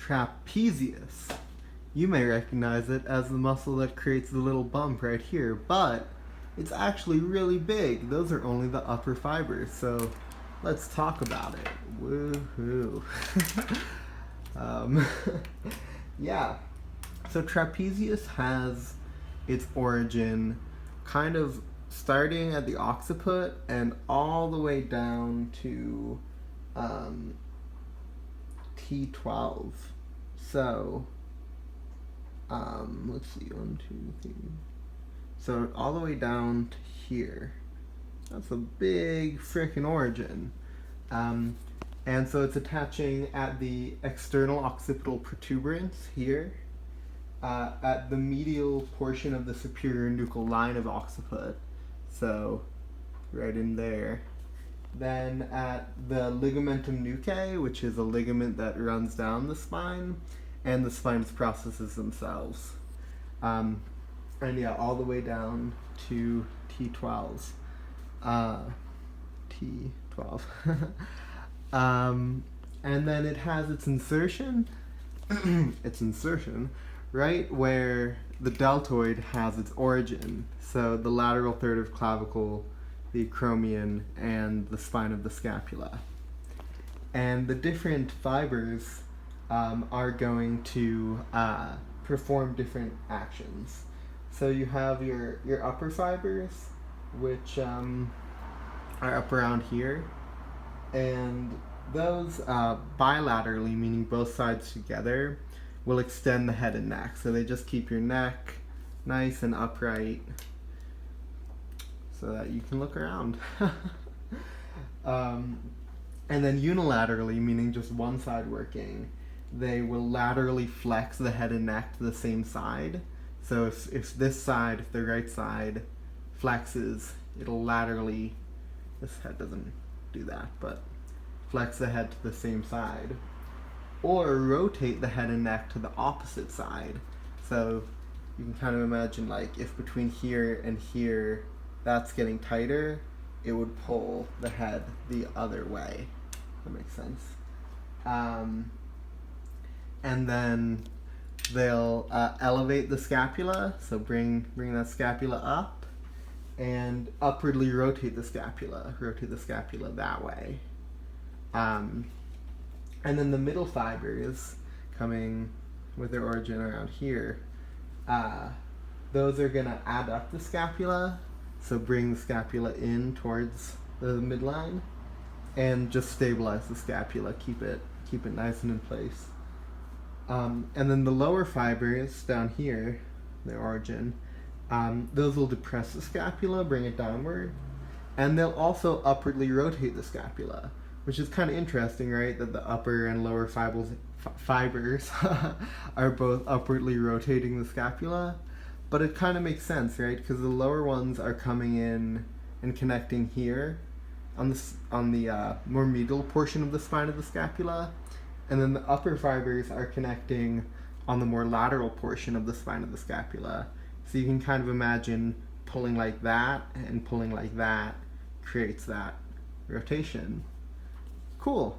trapezius. You may recognize it as the muscle that creates the little bump right here, but it's actually really big. Those are only the upper fibers, so let's talk about it. Woohoo. Yeah, so trapezius has its origin kind of starting at the occiput and all the way down to T12. So, let's see, 1, 2, 3. So all the way down to here. That's a big frickin' origin. And so it's attaching at the external occipital protuberance here, at the medial portion of the superior nuchal line of occiput. So right in there. Then at the ligamentum nuchae, which is a ligament that runs down the spine, and the spine's processes themselves. And yeah, all the way down to T12. T12. And then it has its insertion, right where the deltoid has its origin. So the lateral third of clavicle, the acromion, and the spine of the scapula. And the different fibers are going to perform different actions. So you have your upper fibers, which are up around here, and those bilaterally, meaning both sides together, will extend the head and neck. So they just keep your neck nice and upright so that you can look around. And then unilaterally, meaning just one side working, they will laterally flex the head and neck to the same side. So if this side, if the right side flexes, it'll laterally, this head doesn't do that, but flex the head to the same side. Or rotate the head and neck to the opposite side. So you can kind of imagine, like, if between here and here that's getting tighter, it would pull the head the other way. That makes sense. And then they'll elevate the scapula, so bring that scapula up, and upwardly rotate the scapula that way. And then the middle fibers, coming with their origin around here, those are going to adduct the scapula, so bring the scapula in towards the midline, and just stabilize the scapula, keep it nice and in place. And then the lower fibers down here, their origin, those will depress the scapula, bring it downward, and they'll also upwardly rotate the scapula, which is kind of interesting, right? That the upper and lower fibers are both upwardly rotating the scapula, but it kind of makes sense, right? Because the lower ones are coming in and connecting here on the more medial portion of the spine of the scapula, and then the upper fibers are connecting on the more lateral portion of the spine of the scapula. So you can kind of imagine pulling like that and pulling like that creates that rotation. Cool.